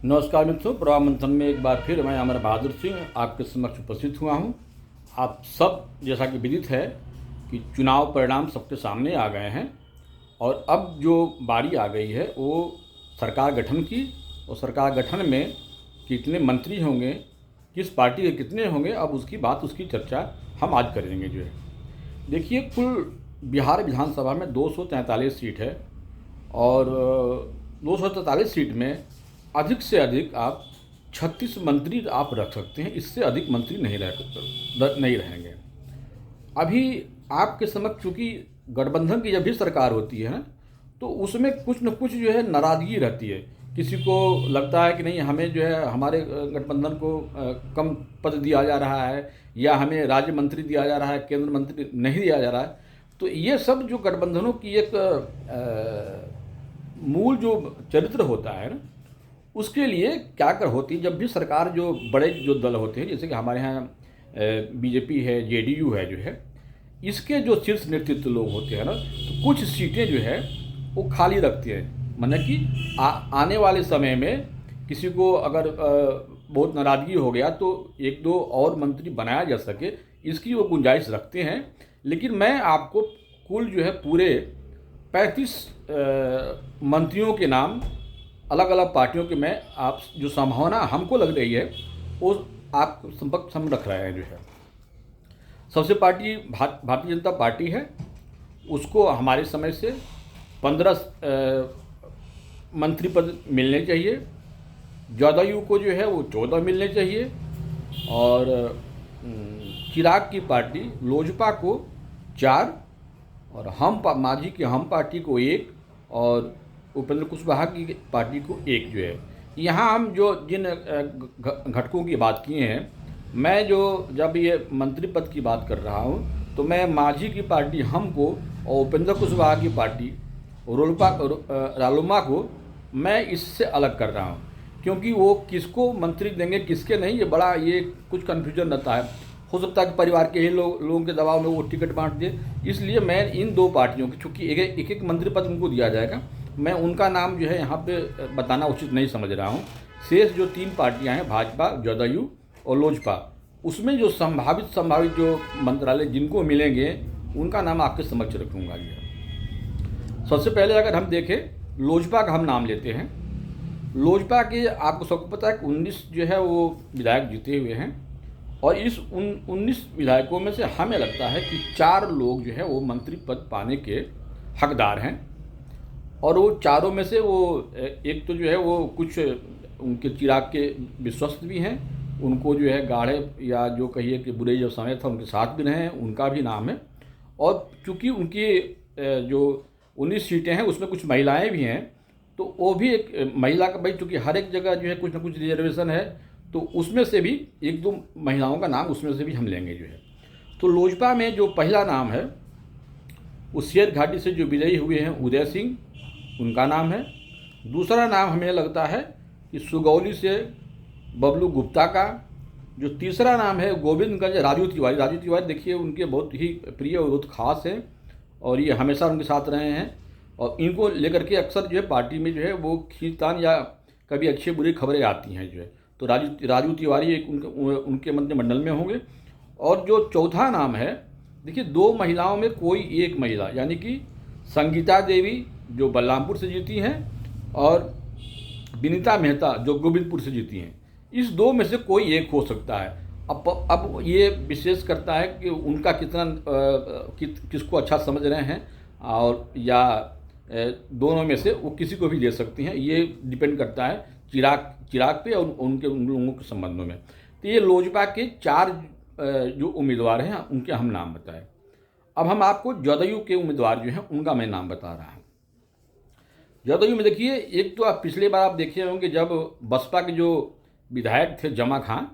नमस्कार मित्रों, प्रवाह मंथन में एक बार फिर मैं अमर बहादुर सिंह आपके समक्ष उपस्थित हुआ हूं। आप सब जैसा कि विदित है कि चुनाव परिणाम सबके सामने आ गए हैं और अब जो बारी आ गई है वो सरकार गठन की। और सरकार गठन में कितने मंत्री होंगे, किस पार्टी के कितने होंगे, अब उसकी बात, उसकी चर्चा हम आज करेंगे। जो है देखिए, कुल बिहार विधानसभा में 243 सीट है और 243 सीट में अधिक से अधिक आप 36 मंत्री आप रख सकते हैं। इससे अधिक मंत्री नहीं रहेंगे। अभी आपके समक्ष चूँकि गठबंधन की जब भी सरकार होती है ना, तो उसमें कुछ न कुछ जो है नाराज़गी रहती है। किसी को लगता है कि नहीं, हमें जो है हमारे गठबंधन को कम पद दिया जा रहा है, या हमें राज्य मंत्री दिया जा रहा है, केंद्र मंत्री नहीं दिया जा रहा है। तो ये सब जो गठबंधनों की एक मूल जो चरित्र होता है ना, उसके लिए क्या कर होती है, जब भी सरकार, जो बड़े जो दल होते हैं, जैसे कि हमारे यहाँ बीजेपी है, जेडीयू है, जो है इसके जो शीर्ष नेतृत्व लोग होते हैं ना, तो कुछ सीटें जो है वो खाली रखते हैं। माने कि आने वाले समय में किसी को अगर बहुत नाराज़गी हो गया तो एक दो और मंत्री बनाया जा सके, इसकी वो गुंजाइश रखते हैं। लेकिन मैं आपको कुल जो है पूरे 35 मंत्रियों के नाम अलग अलग पार्टियों के मैं आप जो संभावना हमको लग रही है वो आप संपर्क हम रख रहे हैं। जो है सबसे पार्टी भारतीय जनता पार्टी है, उसको हमारे समय से 15 मंत्री पद मिलने चाहिए। जदयू को जो है वो 14 मिलने चाहिए और चिराग की पार्टी लोजपा को 4 और मांझी की हम पार्टी को 1 और उपेंद्र कुशवाहा की पार्टी को 1 जो है। यहाँ हम जो जिन घटकों की बात किए हैं, मैं जो जब ये मंत्री पद की बात कर रहा हूँ तो मैं मांझी की पार्टी हम को और उपेंद्र कुशवाहा की पार्टी रालोमा को मैं इससे अलग कर रहा हूँ, क्योंकि वो किसको मंत्री देंगे किसके नहीं, ये कुछ कन्फ्यूजन रहता है। हो सकता है कि परिवार के ही लोगों के दबाव में वो टिकट बांट दे। इसलिए मैं इन दो पार्टियों की, चूँकि एक एक मंत्री पद उनको दिया जाएगा, मैं उनका नाम जो है यहाँ पे बताना उचित नहीं समझ रहा हूँ। शेष जो 3 पार्टियाँ हैं, भाजपा, जदयू और लोजपा, उसमें जो संभावित जो मंत्रालय जिनको मिलेंगे उनका नाम आपके समक्ष रखूँगा। ये सबसे पहले अगर हम देखें, लोजपा का हम नाम लेते हैं। लोजपा के आपको सबको पता है कि 19 जो है वो विधायक जीते हुए हैं और इस 19 विधायकों में से हमें लगता है कि 4 लोग जो है वो मंत्री पद पाने के हकदार हैं। और वो चारों में से वो एक तो जो है वो कुछ उनके चिराग के विश्वस्त भी हैं, उनको जो है गाढ़े या जो कहिए कि बुरे जो समय था उनके साथ भी रहे हैं, उनका भी नाम है। और चूँकि उनकी जो 19 सीटें हैं उसमें कुछ महिलाएं भी हैं, तो वो भी एक महिला का, भाई चूँकि हर एक जगह जो है कुछ ना कुछ रिजर्वेशन है, तो उसमें से भी 1-2 महिलाओं का नाम उसमें से भी हम लेंगे। जो है तो लोजपा में जो पहला नाम है वो शेर घाटी से जो विजयी हुए हैं उदय सिंह, उनका नाम है। दूसरा नाम हमें लगता है कि सुगौली से बबलू गुप्ता का। जो तीसरा नाम है गोविंदगंज राजू तिवारी देखिए उनके बहुत ही प्रिय और बहुत खास हैं और ये हमेशा उनके साथ रहे हैं और इनको लेकर के अक्सर जो है पार्टी में जो है वो खींचतान या कभी अच्छी बुरी खबरें आती हैं। जो है तो राजू तिवारी एक उनके मंत्रिमंडल में होंगे। और जो चौथा नाम है, देखिए 2 महिलाओं में कोई एक महिला, यानी कि संगीता देवी जो बलरामपुर से जीती हैं और विनीता मेहता जो गोविंदपुर से जीती हैं, इस 2 में से कोई एक हो सकता है। अब ये विशेष करता है कि उनका कितना किसको अच्छा समझ रहे हैं, और या दोनों में से वो किसी को भी दे सकती हैं। ये डिपेंड करता है चिराग पे और उन लोगों के संबंधों में। तो ये लोजपा के 4 जो उम्मीदवार हैं उनके हम नाम बताए। अब हम आपको जदयू के उम्मीदवार जो हैं उनका मैं नाम बता रहा हूँ। जदयू में देखिए, एक तो आप पिछले बार आप देखे होंगे जब बसपा के जो विधायक थे जमा खान,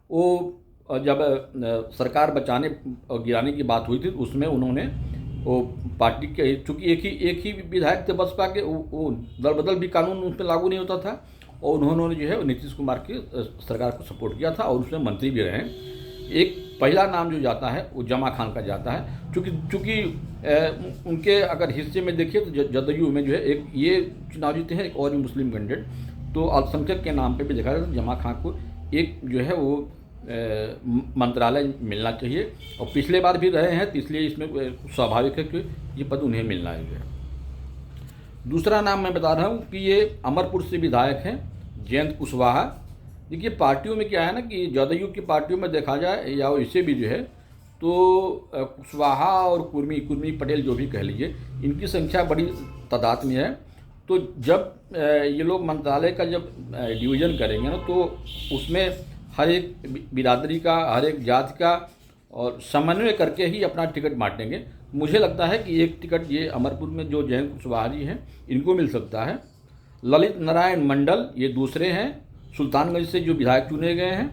वो जब सरकार बचाने और गिराने की बात हुई थी उसमें उन्होंने वो पार्टी के, चूँकि एक ही विधायक थे बसपा के, वो दल बदल भी कानून उन पर लागू नहीं होता था और उन्होंने जो है नीतीश कुमार की सरकार को सपोर्ट किया था और उसमें मंत्री भी रहे। एक पहला नाम जो जाता है वो जमा खान का जाता है, चूँकि उनके अगर हिस्से में देखिए तो जदयू में जो है एक ये चुनाव जीते हैं, एक और भी मुस्लिम कैंडिडेट, तो अल्पसंख्यक के नाम पे भी देखा जाए तो जमा खां को एक जो है वो मंत्रालय मिलना चाहिए, और पिछले बार भी रहे हैं तो इसलिए इसमें स्वाभाविक है कि ये पद उन्हें मिलना है जो है। दूसरा नाम मैं बता रहा हूँ कि ये अमरपुर से विधायक हैं जयंत कुशवाहा। देखिए पार्टियों में क्या है ना कि जदयू की पार्टियों में देखा जाए या इसे भी जो है तो कुशवाहा और कुर्मी पटेल जो भी कह लीजिए, इनकी संख्या बड़ी तादाद में है। तो जब ये लोग मंत्रालय का जब डिवीज़न करेंगे ना तो उसमें हर एक बिरादरी का, हर एक जाति का और समन्वय करके ही अपना टिकट बांटेंगे। मुझे लगता है कि एक टिकट ये अमरपुर में जो जयंत कुशवाहा जी हैं इनको मिल सकता है। ललित नारायण मंडल ये दूसरे हैं सुल्तानगंज से जो विधायक चुने गए हैं।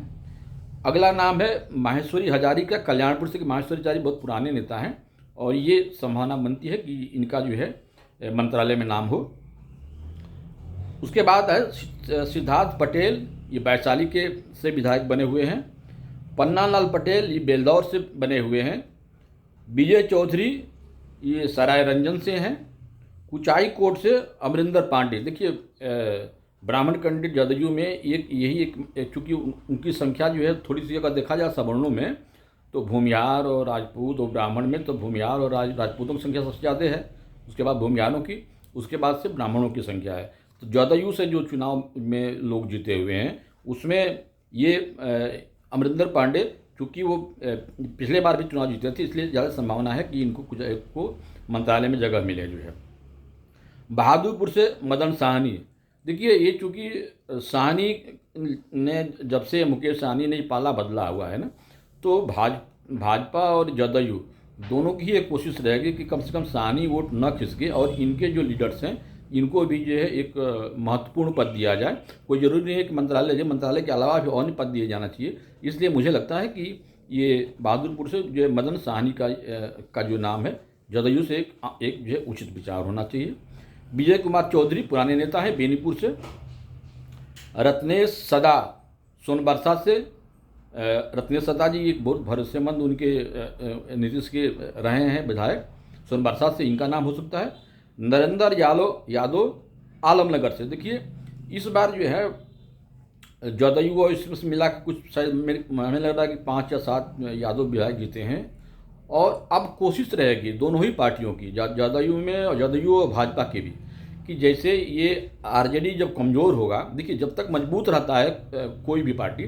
अगला नाम है माहेश्वरी हजारी का, कल्याणपुर से। माहेश्वरी हजारी बहुत पुराने नेता हैं और ये संभावना बनती है कि इनका जो है मंत्रालय में नाम हो। उसके बाद है सिद्धार्थ पटेल, ये वैशाली के से विधायक बने हुए हैं। पन्नालाल पटेल ये बेलदौर से बने हुए हैं। विजय चौधरी ये सराय रंजन से हैं। कुचाई कोट से अमरिंदर पांडे। देखिए ब्राह्मण कैंडिडेट जदयू में एक चूँकि उनकी संख्या जो है थोड़ी सी अगर देखा जाए सवर्णों में तो भूमिहार और राजपूत और ब्राह्मण में तो भूमिहार और राजपूतों की संख्या सबसे ज़्यादा है, उसके बाद भूमिहारों की, उसके बाद से ब्राह्मणों की संख्या है। तो जदयू से जो चुनाव में लोग जीते हुए हैं उसमें ये अमरिंदर पांडे, चूँकि वो पिछले बार भी चुनाव जीते थे इसलिए ज़्यादा संभावना है कि इनको कुछ एक को मंत्रालय में जगह मिले जो है। बहादुरपुर से मदन साहनी। देखिए ये चूँकि साहनी ने जब से मुकेश साहनी ने पाला बदला हुआ है ना, तो भाजपा और जदयू दोनों की ही एक कोशिश रहेगी कि कम से कम साहनी वोट न खिसके और इनके जो लीडर्स हैं इनको भी जो है एक महत्वपूर्ण पद दिया जाए। कोई ज़रूरी नहीं है कि मंत्रालय के अलावा भी और पद दिए जाना चाहिए। इसलिए मुझे लगता है कि ये बहादुरपुर से जो है मदन साहनी का जो नाम है जदयू से एक जो है उचित विचार होना चाहिए। विजय कुमार चौधरी पुराने नेता हैं बेनीपुर से। रत्नेश सदा सोनबरसा से। रत्नेश सदा जी एक बहुत भरोसेमंद उनके नीतीश के रहे हैं विधायक, सोनबरसा से इनका नाम हो सकता है। नरेंद्र यादव आलमनगर से। देखिए इस बार जो है जदयू और इसमें मिला के कुछ शायद हमें लग रहा है कि 5 या 7 यादव विधायक जीते हैं। और अब कोशिश रहेगी दोनों ही पार्टियों की, जदयू में और जदयू और भाजपा की भी, कि जैसे ये आरजेडी जब कमज़ोर होगा, देखिए जब तक मजबूत रहता है कोई भी पार्टी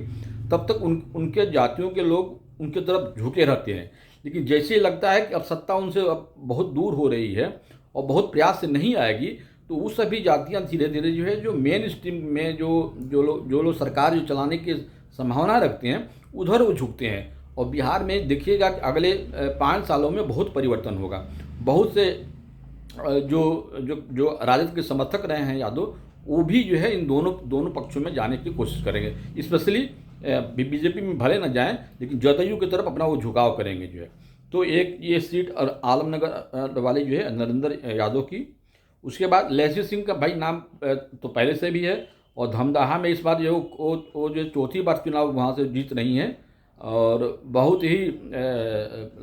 तब तक उनके जातियों के लोग उनके तरफ झुके रहते हैं। लेकिन जैसे ही लगता है कि अब सत्ता उनसे अब बहुत दूर हो रही है और बहुत प्रयास से नहीं आएगी, तो वो सभी जातियाँ धीरे धीरे जो है जो मेन स्ट्रीम में जो लोग सरकार जो चलाने की संभावना रखते हैं उधर वो झुकते हैं। और बिहार में देखिएगा कि अगले 5 सालों में बहुत परिवर्तन होगा। बहुत से जो राजद के समर्थक रहे हैं यादव, वो भी जो है इन दोनों पक्षों में जाने की कोशिश करेंगे। स्पेशली बीजेपी में भले न जाएं लेकिन जदयू की तरफ अपना वो झुकाव करेंगे जो है। तो एक ये सीट और आलमनगर वाली जो है नरेंद्र यादव की। उसके बाद लहसी सिंह का भाई नाम तो पहले से भी है और धमदाहा में इस बार जो वो जो चौथी बार चुनाव वहाँ से जीत रही हैं और बहुत ही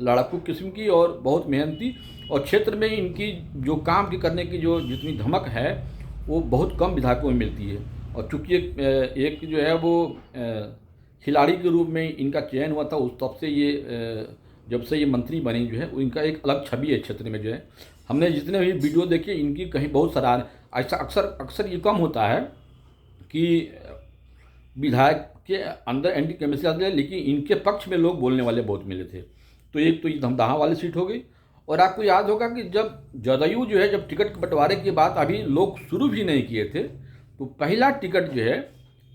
लड़ाकू किस्म की और बहुत मेहनती, और क्षेत्र में इनकी जो काम की करने की जो जितनी धमक है वो बहुत कम विधायकों में मिलती है। और चूँकि एक जो है वो खिलाड़ी के रूप में इनका चयन हुआ था उस तब से ये जब से ये मंत्री बनी जो है इनका एक अलग छवि है क्षेत्र में जो है। हमने जितने भी वीडियो देखे इनकी कहीं बहुत सराहना, ऐसा अक्सर ये कम होता है कि विधायक के अंदर एंटी केमिस्ट्री आती है लेकिन इनके पक्ष में लोग बोलने वाले बहुत मिले थे। तो एक तो ये धमदाहा वाली सीट हो गई। और आपको याद होगा कि जब जदयू जो है जब टिकट बंटवारे की बात अभी लोग शुरू भी नहीं किए थे तो पहला टिकट जो है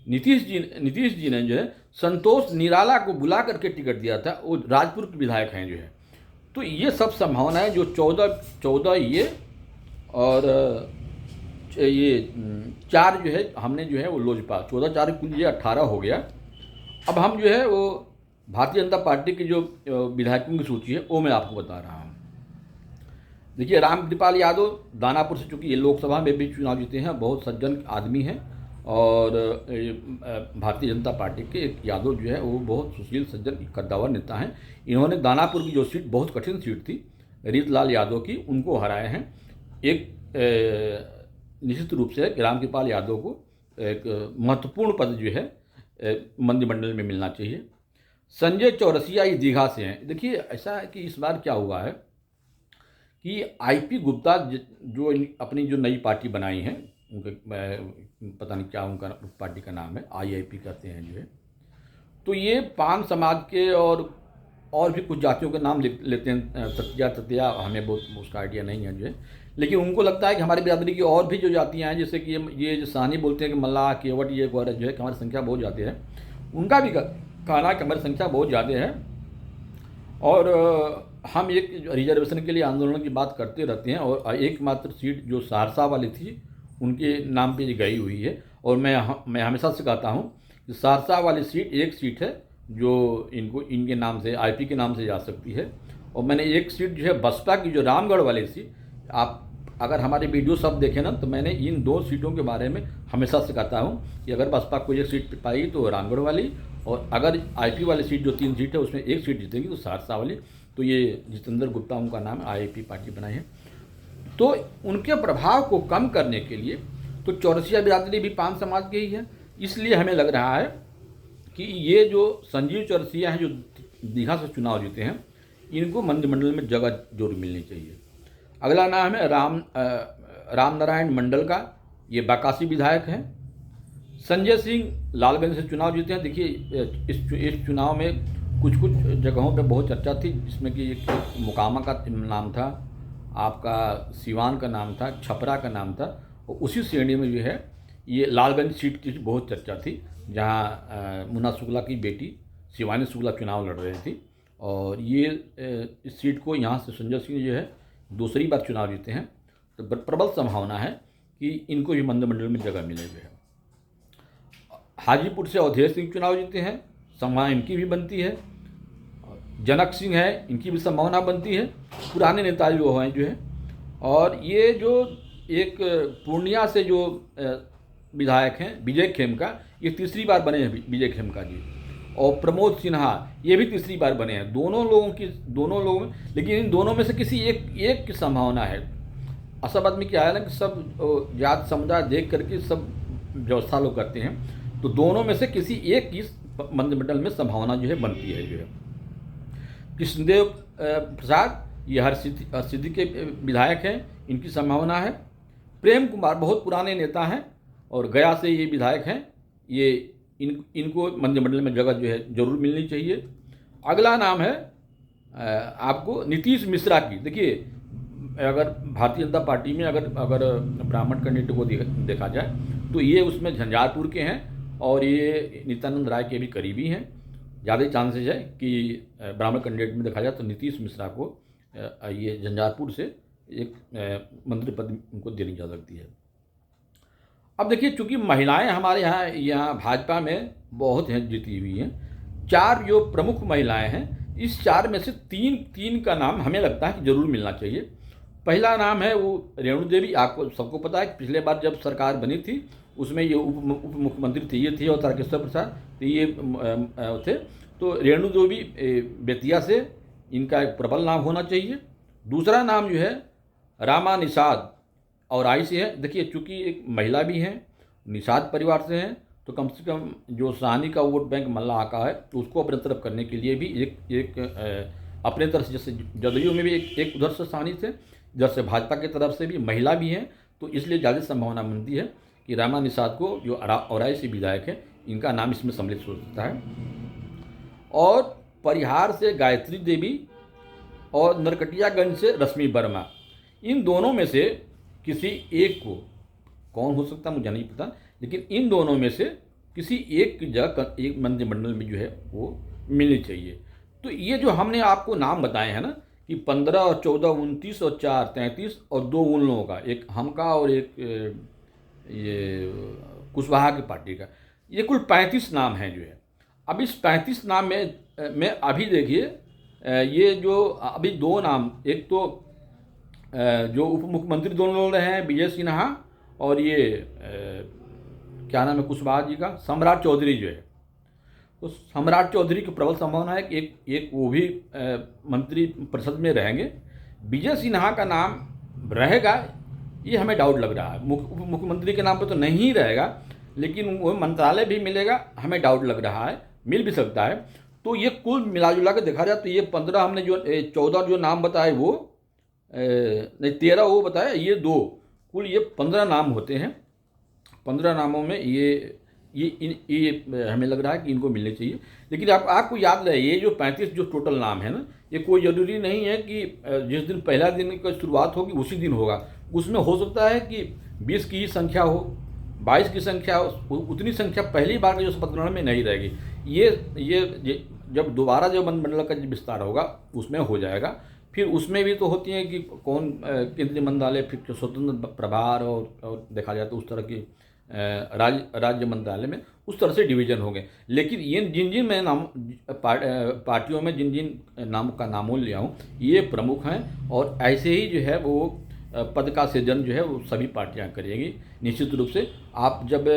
नीतीश जी ने जो है संतोष निराला को बुला करके टिकट दिया था। वो राजपुर के विधायक हैं जो है। तो ये सब संभावनाएं जो 14 ये और ये 4 जो है हमने जो है वो लोजपा 14-4 कुल ये 18 हो गया। अब हम जो है वो भारतीय जनता पार्टी की जो विधायकों की सूची है वो मैं आपको बता रहा हूँ। देखिए रामकृपाल यादव दानापुर से, चूँकि ये लोकसभा में भी चुनाव जीते हैं, बहुत सज्जन आदमी हैं और भारतीय जनता पार्टी के एक यादव जो है वो बहुत सुशील सज्जन कद्दावर नेता हैं। इन्होंने दानापुर की जो सीट बहुत कठिन सीट थी रीतलाल यादव की, उनको हराए हैं। एक निश्चित रूप से रामकृपाल यादव को एक महत्वपूर्ण पद जो है मंत्रिमंडल में मिलना चाहिए। संजय चौरसिया ये दीघा से हैं। देखिए ऐसा है कि इस बार क्या हुआ है कि आईपी गुप्ता जो अपनी जो नई पार्टी बनाई है, उनके पता नहीं क्या उनका पार्टी का नाम है, आईआईपी कहते हैं जो है, तो ये पान समाज के और भी कुछ जातियों के नाम लेते हैं, ततिया हमें बहुत उसका आइडिया नहीं है जो है, लेकिन उनको लगता है कि हमारी बिरादरी की और भी जो जातियाँ हैं, जैसे कि ये जो सानी बोलते हैं कि मल्लाह केवट ये वगैरह जो है कि हमारी संख्या बहुत ज़्यादा है, उनका भी कहना है कि हमारी संख्या बहुत ज़्यादा है और हम एक रिजर्वेशन के लिए आंदोलन की बात करते रहते हैं। और एकमात्र सीट जो सहरसा वाली थी उनके नाम पे ये गई हुई है। और मैं हमेशा से कहता हूँ कि सहरसा वाली सीट एक सीट है जो इनके नाम से, आईपी के नाम से जा सकती है। और मैंने एक सीट जो है बसपा की, जो रामगढ़ वाली सीट, आप अगर हमारे वीडियो सब देखें ना, तो मैंने इन 2 सीटों के बारे में हमेशा से कहता हूँ कि अगर बसपा कोई एक सीट पाएगी तो रामगढ़ वाली, और अगर आईपी वाली सीट जो 3 सीट है उसमें एक सीट जीतेगी तो सहरसा वाली। तो ये जितेंद्र गुप्ता उनका नाम, आईआईपी पार्टी बनाई है। तो उनके प्रभाव को कम करने के लिए तो चौरसिया बिरादरी भी पान समाज की ही है, इसलिए हमें लग रहा है कि ये जो संजीव चौरसिया हैं जो दीघा से चुनाव जीते हैं, इनको मंत्रिमंडल में जगह जरूर मिलनी चाहिए। अगला नाम है राम नारायण मंडल का, ये बाकासी विधायक हैं। संजय सिंह लालगंज से चुनाव जीते हैं। देखिए इस चुनाव में कुछ जगहों पे बहुत चर्चा थी, जिसमें कि एक मोकामा का नाम था, आपका सिवान का नाम था, छपरा का नाम था, और उसी श्रेणी में जो है ये लालगंज सीट की बहुत चर्चा थी, जहाँ मुन्ना शुक्ला की बेटी शिवानी शुक्ला चुनाव लड़ रही थी। और ये इस सीट को यहाँ से संजय सिंह जो है दूसरी बार चुनाव जीते हैं, तो प्रबल संभावना है कि इनको भी मंत्रिमंडल में जगह मिलेगी। हाजीपुर से अवधेश सिंह चुनाव जीते हैं, संभावना इनकी भी बनती है। जनक सिंह है, इनकी भी संभावना बनती है, पुराने नेता जो हैं जो है। और ये जो एक पूर्णिया से जो विधायक हैं विजय खेमका, ये तीसरी बार बने हैं विजय खेमका जी। और प्रमोद सिन्हा ये भी तीसरी बार बने हैं। दोनों लोगों में, लेकिन इन दोनों में से किसी एक की संभावना है। असल आदमी क्या है ना कि सब जात समुदाय देख करके सब व्यवस्था लोग करते हैं, तो दोनों में से किसी एक की मंत्रिमंडल में संभावना जो है बनती है जो है। कृष्णदेव प्रसाद ये हरसिद्धि के विधायक हैं, इनकी संभावना है। प्रेम कुमार बहुत पुराने नेता हैं और गया से ये विधायक हैं, ये इनको मंत्रिमंडल में जगह जो है जरूर मिलनी चाहिए। अगला नाम है आपको नीतीश मिश्रा की। देखिए अगर भारतीय जनता पार्टी में अगर ब्राह्मण कैंडिडेट को देखा जाए तो ये उसमें झंझारपुर के हैं और ये नित्यानंद राय के भी करीबी हैं। ज़्यादा चांसेस है कि ब्राह्मण कैंडिडेट में देखा जाए तो नीतीश मिश्रा को ये झंझारपुर से एक मंत्री पद उनको देनी जा सकती है। अब देखिए चूंकि महिलाएं हमारे यहाँ भाजपा में बहुत हैं, जीती हुई हैं। 4 जो प्रमुख महिलाएं हैं, इस 4 में से तीन का नाम हमें लगता है कि जरूर मिलना चाहिए। पहला नाम है वो रेणु देवी। आपको सबको पता है कि पिछले बार जब सरकार बनी थी उसमें ये उप मुख्यमंत्री थे, ये थे, और तारकेश्वर प्रसाद तो ये थे। तो रेणु देवी बेतिया से, इनका एक प्रबल नाम होना चाहिए। दूसरा नाम जो है रामा निषाद और आई से है। देखिए चूँकि एक महिला भी हैं, निषाद परिवार से हैं, तो कम से कम जो सानी का वोट बैंक मल्लाह का है तो उसको अपने तरफ करने के लिए भी एक अपने तरफ से, जैसे जदयू में भी एक उधर से सानी थे, इधर से भाजपा की तरफ से भी महिला भी हैं, तो इसलिए ज़्यादा संभावना बनती है कि रामा निषाद को, जो औराई से विधायक है, इनका नाम इसमें सम्मिलित हो सकता है। और परिहार से गायत्री देवी और नरकटियागंज से रश्मि वर्मा, इन दोनों में से किसी एक को, कौन हो सकता है मुझे नहीं पता, लेकिन इन दोनों में से किसी एक की जगह एक मंत्रिमंडल में जो है वो मिलनी चाहिए। तो ये जो हमने आपको नाम बताए हैं ना कि 15 और 14, 29 और 4, 33 और 2 उन लोगों का, एक हमका और एक ये कुशवाहा की पार्टी का, ये कुल 35 नाम हैं जो है। अब इस 35 नाम में अभी देखिए ये जो अभी 2 नाम, एक तो जो उप मुख्यमंत्री दोनों लोग रहे हैं विजय सिन्हा, और ये क्या नाम है कुशवाहा जी का, सम्राट चौधरी जो है। तो सम्राट चौधरी की प्रबल संभावना है कि एक वो भी मंत्री परिषद में रहेंगे। विजय सिन्हा का नाम रहेगा, ये हमें डाउट लग रहा है। उप मुख्यमंत्री के नाम पर तो नहीं रहेगा, लेकिन वो मंत्रालय भी मिलेगा, हमें डाउट लग रहा है, मिल भी सकता है। तो ये कुल मिला जुला के देखा जाए तो ये 15 हमने जो 14 जो नाम बताए वो नहीं 13 वो बताया, ये 2 कुल ये 15 नाम होते हैं। 15 नामों में ये हमें लग रहा है कि इनको मिलने चाहिए। लेकिन आपको याद रहे ये जो 35 जो टोटल नाम है ना, ये कोई ज़रूरी नहीं है कि जिस दिन पहला दिन की शुरुआत होगी उसी दिन होगा। उसमें हो सकता है कि 20 की ही संख्या हो, 22 की संख्या हो, उतनी संख्या पहली बार के जो शपथ ग्रहण में नहीं रहेगी। ये जब दोबारा जब मंत्रिमंडल का विस्तार होगा उसमें हो जाएगा। फिर उसमें भी तो होती है कि कौन केंद्रीय मंत्रालय, फिर स्वतंत्र प्रभार और देखा जाए तो उस तरह की राज्य मंत्रालय में उस तरह से डिवीजन होंगे। लेकिन ये जिन मैं नाम पार्टियों में जिन नाम का नामों लिया हूँ ये प्रमुख हैं, और ऐसे ही जो है वो पद का सृजन जो है वो सभी पार्टियां करेंगी निश्चित रूप से। आप जब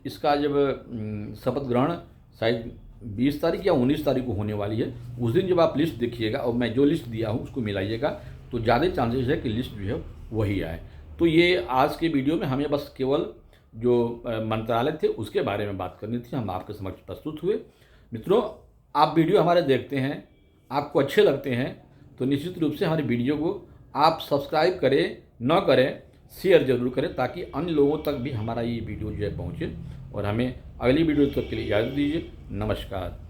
इसका जब शपथ ग्रहण शायद 20 तारीख या 19 तारीख को होने वाली है, उस दिन जब आप लिस्ट देखिएगा और मैं जो लिस्ट दिया हूँ उसको मिलाइएगा तो ज़्यादा चांसेस है कि लिस्ट जो है वही आए। तो ये आज के वीडियो में हमें बस केवल जो मंत्रालय थे उसके बारे में बात करनी थी, हम आपके समक्ष प्रस्तुत हुए। मित्रों, आप वीडियो हमारे देखते हैं, आपको अच्छे लगते हैं तो निश्चित रूप से हमारे वीडियो को आप सब्सक्राइब करें, न करें शेयर जरूर करें, ताकि अन्य लोगों तक भी हमारा ये वीडियो जो है पहुँचे। और हमें अगली वीडियो तक के लिए इजाज़त दीजिए। नमस्कार।